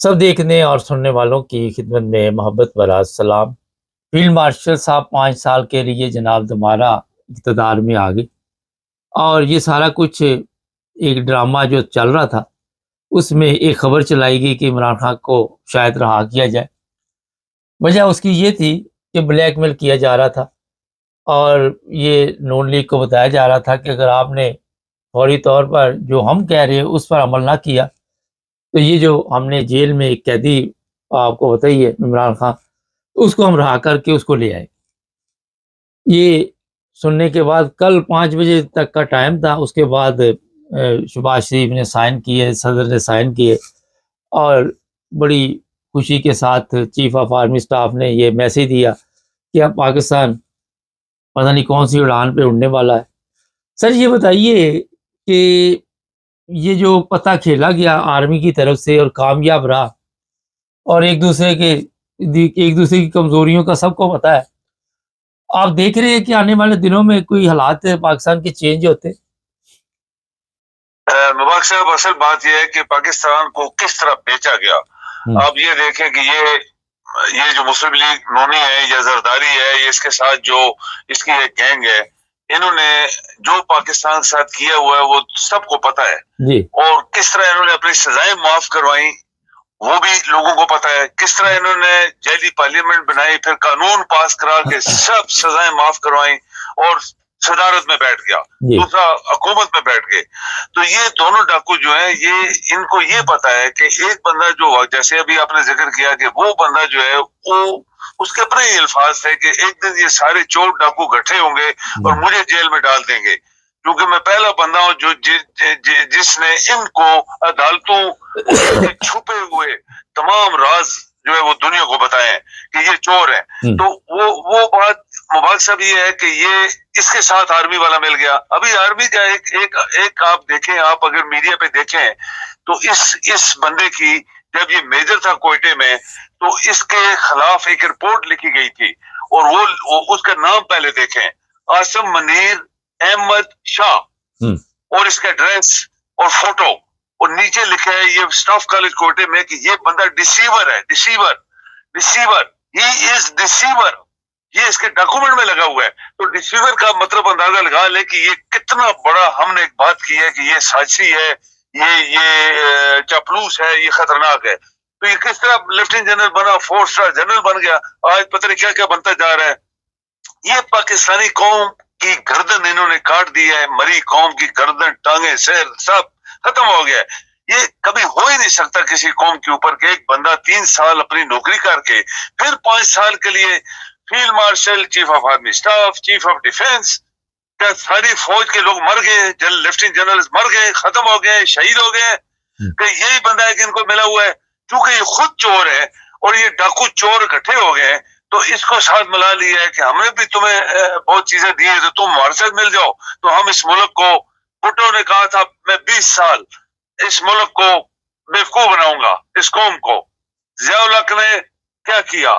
सब देखने और सुनने वालों की खिदमत में मोहब्बत भरा सलाम। फील्ड मार्शल साहब 5 साल के लिए जनाब दोबारा इक़्तिदार में आ गए और ये सारा कुछ एक ड्रामा जो चल रहा था, उसमें एक खबर चलाई गई कि इमरान खान को शायद रहा किया जाए। वजह उसकी ये थी कि ब्लैकमेल किया जा रहा था और ये नून लीग को बताया जा रहा था कि अगर आपने फौरी तौर पर जो हम कह रहे हैं उस पर अमल ना किया, तो ये जो हमने जेल में एक कैदी आपको पता ही है इमरान खान, उसको हम रहा करके उसको ले आए। ये सुनने के बाद कल 5 बजे तक का टाइम था। उसके बाद शहबाज शरीफ ने साइन किए, सदर ने साइन किए और बड़ी खुशी के साथ चीफ ऑफ आर्मी स्टाफ ने ये मैसेज दिया कि अब पाकिस्तान पता नहीं कौन सी उड़ान पे उड़ने वाला है। सर ये बताइए कि ये जो पता खेला गया आर्मी की तरफ से और कामयाब रहा और एक दूसरे की कमजोरियों का सबको पता है। आप देख रहे हैं कि आने वाले दिनों में कोई हालात पाकिस्तान के चेंज होते? मुबारक साहब, असल बात यह है कि पाकिस्तान को किस तरह बेचा गया। आप ये देखें कि ये जो मुस्लिम लीग नूनी है या जरदारी है, ये इसके साथ जो इसकी एक गैंग है, इन्होंने जो पाकिस्तान के साथ किया हुआ है वो सबको पता है जी। और किस तरह इन्होंने अपनी सजाएं माफ करवाई वो भी लोगों को पता है। किस तरह इन्होंने जैली पार्लियामेंट बनाई, फिर कानून पास करा के सब सजाएं माफ करवाई और सदारत में बैठ गया, दूसरा हुकूमत में बैठ गए। तो ये दोनों डाकू जो है, ये इनको ये पता है कि एक बंदा जो, जैसे अभी आपने जिक्र किया कि वो बंदा जो है वो उसके अपने ही अल्फाज थे कि एक दिन ये सारे चोर डाकू इकट्ठे होंगे और मुझे जेल में डाल देंगे, क्योंकि मैं पहला बंदा हूं जो जिसने इनको अदालतों छुपे हुए तमाम राज जो है वो दुनिया को बताए हैं कि ये चोर है। तो वो बात मुबारक साहब ये है कि ये इसके साथ आर्मी वाला मिल गया। अभी आर्मी का एक आप देखें, आप अगर मीडिया पे देखें तो इस बंदे की, जब ये मेजर था कोयटे में, तो इसके खिलाफ एक रिपोर्ट लिखी गई थी और वो उसका नाम पहले देखें, आसिम मनीर अहमद शाह, और इसका एड्रेस और फोटो, और नीचे लिखा है ये स्टाफ कॉलेज कोटे में कि ये बंदा डिसीवर है, डिसीवर, ही इज डिसीवर। ये इसके डॉक्यूमेंट में लगा हुआ है। तो डिसीवर का मतलब अंदाजा लगा ले कि ये कितना बड़ा, हमने एक बात की है कि ये साजिशी है, ये चापलूस है, ये खतरनाक है। तो ये किस तरह लेफ्टिनेंट जनरल बना, 4 स्टार जनरल बन गया, आज पता नहीं क्या क्या बनता जा रहा है। ये पाकिस्तानी कौम की गर्दन इन्होंने काट दी है, मरी कौम की गर्दन, टांगे, सर सब खत्म हो गया। ये कभी हो ही नहीं सकता किसी कौम के ऊपर के एक बंदा 3 साल अपनी नौकरी करके फिर 5 साल के लिए field marshal, chief of army staff, chief of defence, क्या सारी फौज के लोग मर गए, लेफ्टिनेंट जनरल मर गए, खत्म हो गए, शहीद हो गए, कि यही बंदा है कि इनको मिला हुआ है। क्योंकि ये खुद चोर है और ये डाकू चोर इकट्ठे हो गए, तो इसको साथ मिला लिया है कि हमने भी तुम्हें बहुत चीजें दी है, तो तुम हमारे साथ मिल जाओ। तो हम इस मुल्क को, भुट्टो ने कहा था मैं 20 साल इस मुल्क को बेवकूफ बनाऊंगा, इस कौम को। जियाउल हक ने क्या किया,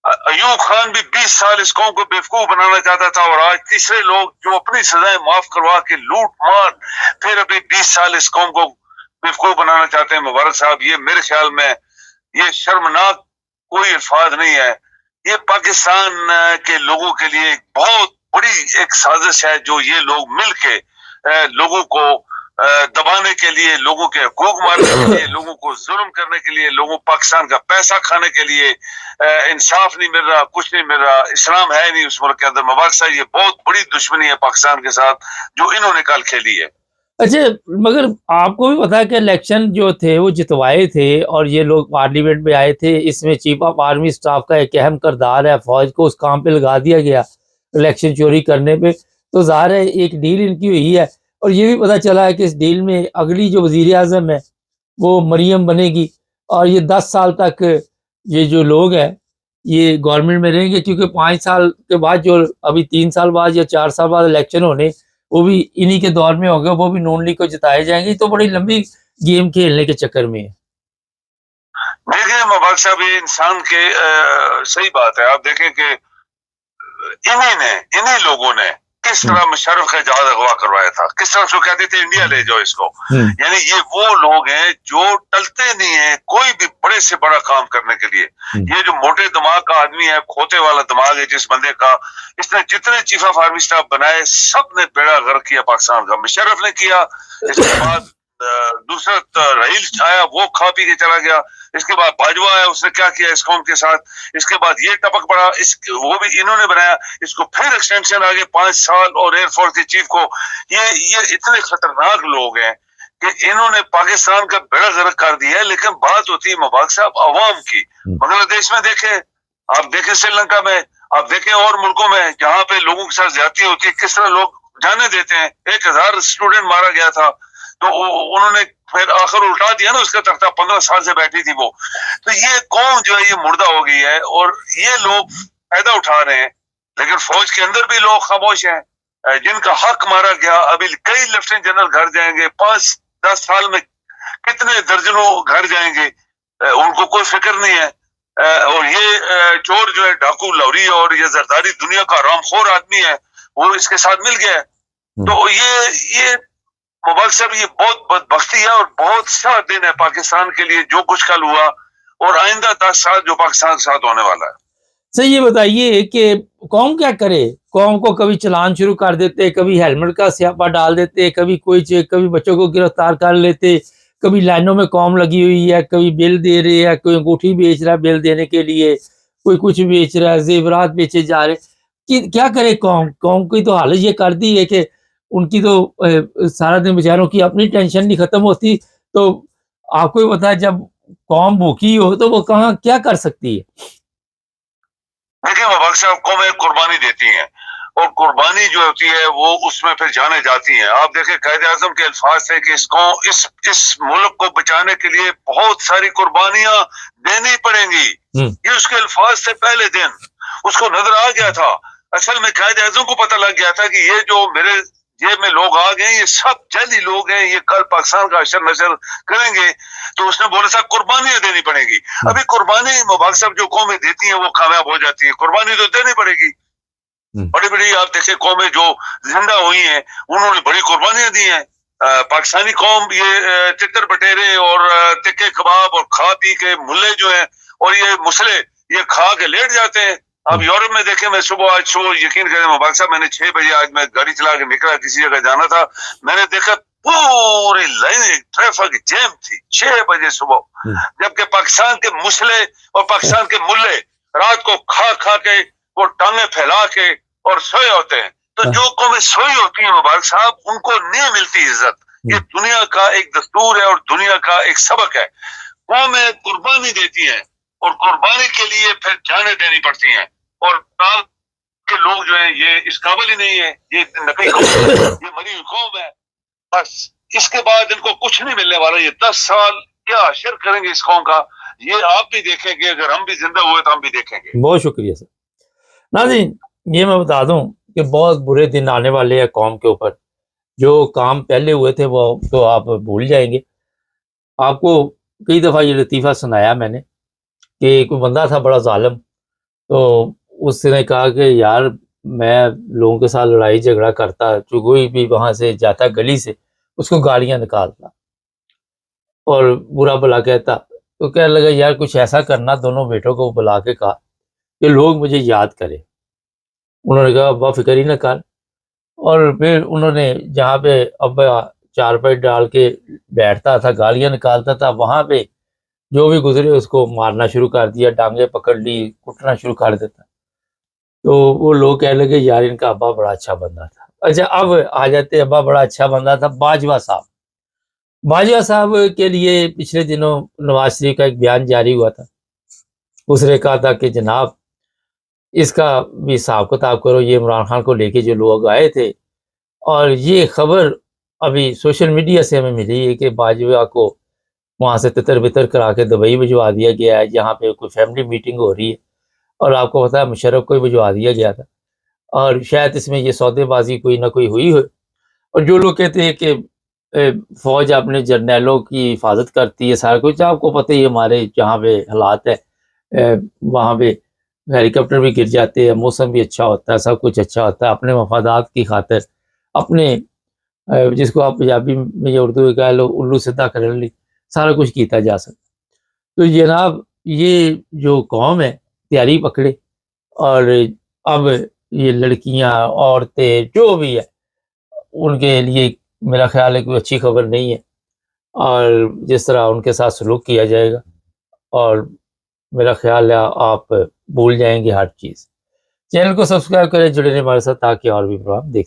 अयूब खान भी 20 साल इस कौम को बेवकूफ बनाना चाहता था, और आज तीसरे लोग जो अपनी सजाएं माफ करवा के लूट मार फिर अभी 20 साल इस कौम को बेवकूफ बनाना चाहते हैं। मुबारक साहब, ये मेरे ख्याल में ये शर्मनाक कोई अल्फाज नहीं है। ये पाकिस्तान के लोगों के लिए बहुत बड़ी एक साजिश है जो ये लोग मिलके लोगों को दबाने के लिए, लोगों के हकूक मारने के लिए, लोगों को जुल्म करने के लिए, लोगों पाकिस्तान का पैसा खाने के लिए, इंसाफ नहीं मिल रहा, कुछ नहीं मिल रहा, इस्लाम है नहीं उस मुल्क के अंदर। मुबारक साहब, ये बहुत बड़ी दुश्मनी है पाकिस्तान के साथ जो इन्होंने कल खेली है। अच्छा, मगर आपको भी पता है कि इलेक्शन जो थे वो जितवाए थे और ये लोग पार्लियामेंट में आए थे। इसमें चीफ ऑफ आर्मी स्टाफ का एक अहम किरदार है, फौज को उस काम पे लगा दिया गया इलेक्शन चोरी करने पे। तो ज़ाहिर है एक डील इनकी हुई है और ये भी पता चला है कि इस डील में अगली जो वज़ीर आज़म है वो मरियम बनेगी और ये 10 साल तक ये जो लोग हैं ये गवर्नमेंट में रहेंगे, क्योंकि 5 साल के बाद जो अभी 3 साल बाद या 4 साल बाद इलेक्शन होने, वो भी इन्हीं के दौर में होगा, वो भी नून लीग को जिताए जाएंगे। तो बड़ी लंबी गेम खेलने के चक्कर में है। देखिए मुबारक साहब, ये इंसान के सही बात है। आप देखें कि इन्हीं लोगों ने किस तरह मुशर्रफ का जहाज अगवा करवाया था, किस तरह से कहते थे इंडिया ले जाओ इसको। यानी ये वो लोग हैं जो टलते नहीं है, कोई भी बड़े बड़े से बड़ा काम करने के लिए। ये जो मोटे दिमाग का आदमी है, खोते वाला दिमाग है जिस बंदे का, इसने जितने चीफ ऑफ आर्मी स्टाफ बनाए सब ने बेड़ा गर्क किया पाकिस्तान का। मुशर्रफ ने किया, इसके बाद दूसरा रहील आया, वो खा पी के चला गया। इसके बाद बाजवा आया, उसने क्या किया इस कौम के साथ। इसके बाद ये टपक पड़ा, वो भी इन्होंने बनाया। इसको फिर एक्सटेंशन आ गए 5 साल और एयरफोर्स के चीफ को। ये इतने खतरनाक लोग हैं कि इन्होंने पाकिस्तान का बेड़ा गर्क कर दिया है। लेकिन बात होती है मुबारक साहब अवाम की। बांग्लादेश में देखें, आप देखें श्रीलंका में, आप देखें और मुल्कों में जहां पे लोगों के साथ ज्यादती होती है, किस तरह लोग जाने देते हैं। 1000 स्टूडेंट मारा गया था, तो उन्होंने फिर आखिर उल्टा दिया ना उसका तख्ता। 15 साल से बैठी थी वो। तो ये कौम जो है ये मुर्दा हो गई है और ये लोग फायदा उठा रहे हैं। लेकिन फौज के अंदर भी लोग खामोश हैं जिनका हक मारा गया। अभी कई लेफ्टिनेंट जनरल घर जाएंगे, 5-10 साल में कितने दर्जनों घर जाएंगे, उनको कोई फिक्र नहीं है। और ये चोर जो है, डाकू लौरी और ये जरदारी दुनिया का रामखोर आदमी है, वो इसके साथ मिल गया है। तो ये मुबारक साहब ये बहुत बदबख्ती है और बहुत सा दिन है पाकिस्तान के लिए, जो कुछ कल हुआ और आइंदा 10 साल जो पाकिस्तान के साथ होने वाला है। सर ये बताइए कि कौम क्या करे? कौम को कभी चलान शुरू कर देते, कभी हेलमेट का स्यापा डाल देते, कभी कभी बच्चों को गिरफ्तार कर लेते, कभी लाइनों में कौम लगी हुई है, कभी बिल दे रहे हैं, कोई अंगूठी बेच रहा है बिल देने के लिए, कोई कुछ बेच रहा है, जेवरात बेचे जा रहे। कि क्या करे कौम? कौम की तो हालत ये कर दी है कि उनकी तो सारा दिन बेचारों की अपनी टेंशन नहीं खत्म होती। तो आपको ही पता है जब कौम भूखी हो तो वो कहाँ क्या कर सकती है। देखिए मुबारक साहब, कौमें कुर्बानी देती हैं और कुर्बानी जो होती है वो उसमें फिर जाने जाती हैं। आप देखें कायद-ए-आज़म के अल्फाज थे कि इस मुल्क को बचाने के लिए बहुत सारी कुर्बानियां देनी पड़ेंगी। ये उसके अल्फाज थे पहले दिन, उसको नजर आ गया था। असल में कायद-ए-आज़म को पता लग गया था कि ये जो मेरे जेब में लोग आ गए, ये सब जल्दी लोग हैं, ये कल पाकिस्तान का अशर नशर करेंगे। तो उसने बोला था कुर्बानियां देनी पड़ेगी। अभी कुर्बानी मुबारक साहब जो कौमें देती हैं वो कामयाब हो जाती है, कुर्बानी तो देनी पड़ेगी। बड़ी बड़ी आप देखें कौमें जो जिंदा हुई हैं उन्होंने बड़ी कुर्बानियां दी हैं। पाकिस्तानी कौम ये तितर बटेरे और तिक्के कबाब और खा पी के मुल्ले जो हैं और ये मुसले ये खा के लेट जाते हैं। अब यूरोप में देखें, मैं आज सुबह यकीन करें मुबारक साहब, मैंने 6 बजे आज मैं गाड़ी चला के निकला, किसी जगह जाना था, मैंने देखा पूरी लाइन ट्रैफिक जैम थी 6 बजे सुबह। जबकि पाकिस्तान के मुसले और पाकिस्तान के मुल्ले रात को खा खा के वो टांगे फैला के और सोए होते हैं। तो जो कौमें सोई होती हैं मुबारक साहब, उनको नहीं मिलती इज्जत। ये दुनिया का एक दस्तूर है और दुनिया का एक सबक है। कौमें कुर्बानी देती हैं और कुर्बानी के लिए फिर जाने देनी पड़ती हैं। और के लोग जो है ये इस काबिल ही नहीं है, ये नकली कौम है, ये मरी हुई कौम है। बस इसके बाद इनको कुछ नहीं मिलने वाला। ये 10 साल क्या अशर करेंगे इस कौम का, ये आप भी देखेंगे। अगर हम भी जिंदा हुए तो हम भी देखेंगे। बहुत शुक्रिया सर। नाज़रीन, ये मैं बता दूं कि बहुत बुरे दिन आने वाले हैं कौम के ऊपर। जो काम पहले हुए थे वो तो आप भूल जाएंगे। आपको कई दफ़ा ये लतीफ़ा सुनाया मैंने कि कोई बंदा था बड़ा ज़ालिम, तो उसने कहा कि यार मैं लोगों के साथ लड़ाई झगड़ा करता, जो कोई भी वहाँ से जाता गली से उसको गालियाँ निकालता और बुरा भला कहता। तो कहने लगा यार कुछ ऐसा करना, दोनों बेटों को बुला के कहा कि लोग मुझे याद करें। उन्होंने कहा अब्बा फिक्र ही न कर। और फिर उन्होंने जहाँ पे अब्बा चारपाई डाल के बैठता था, गालियाँ निकालता था, वहाँ पे जो भी गुजरे उसको मारना शुरू कर दिया, डांगे पकड़ ली, कुटना शुरू कर देता। तो वो लोग कहने लगे यार इनका अब्बा बड़ा अच्छा बंदा था। अच्छा अब आ जाते, अब्बा बड़ा अच्छा बंदा था बाजवा साहब। बाजवा साहब के लिए पिछले दिनों नवाज शरीफ का एक बयान जारी हुआ था। उसने कहा था कि जनाब इसका भी हिसाब किताब करो, ये इमरान खान को लेके जो लोग आए थे। और ये खबर अभी सोशल मीडिया से हमें मिली है कि बाजवा को वहाँ से तितर बितर करा के दुबई भिजवा दिया गया है, जहाँ पे कोई फैमिली मीटिंग हो रही है। और आपको पता है मुशर्रफ को ही भिजवा दिया गया था और शायद इसमें ये सौदेबाजी कोई ना कोई हुई हो। और जो लोग कहते हैं कि फ़ौज अपने जर्नैलों की हिफाजत करती है, सारा कुछ आपको पता ही हमारे जहाँ पे हालात है वहाँ पे हेलीकॉप्टर भी गिर जाते हैं, मौसम भी अच्छा होता है, सब कुछ अच्छा होता है। अपने मफादात की खातिर अपने जिसको आप पंजाबी में या उर्दू में कह लो उल्लू सीधा कर ली, सारा कुछ किया जा सकता। तो जनाब ये जो कौम है तैयारी पकड़े, और अब ये लड़कियां, औरतें, जो भी है, उनके लिए मेरा ख्याल है कोई अच्छी खबर नहीं है। और जिस तरह उनके साथ सलूक किया जाएगा, और मेरा ख्याल है आप भूल जाएंगे हर चीज़। चैनल को सब्सक्राइब करें, जुड़े रहें हमारे साथ, ताकि और भी प्रोग्राम देख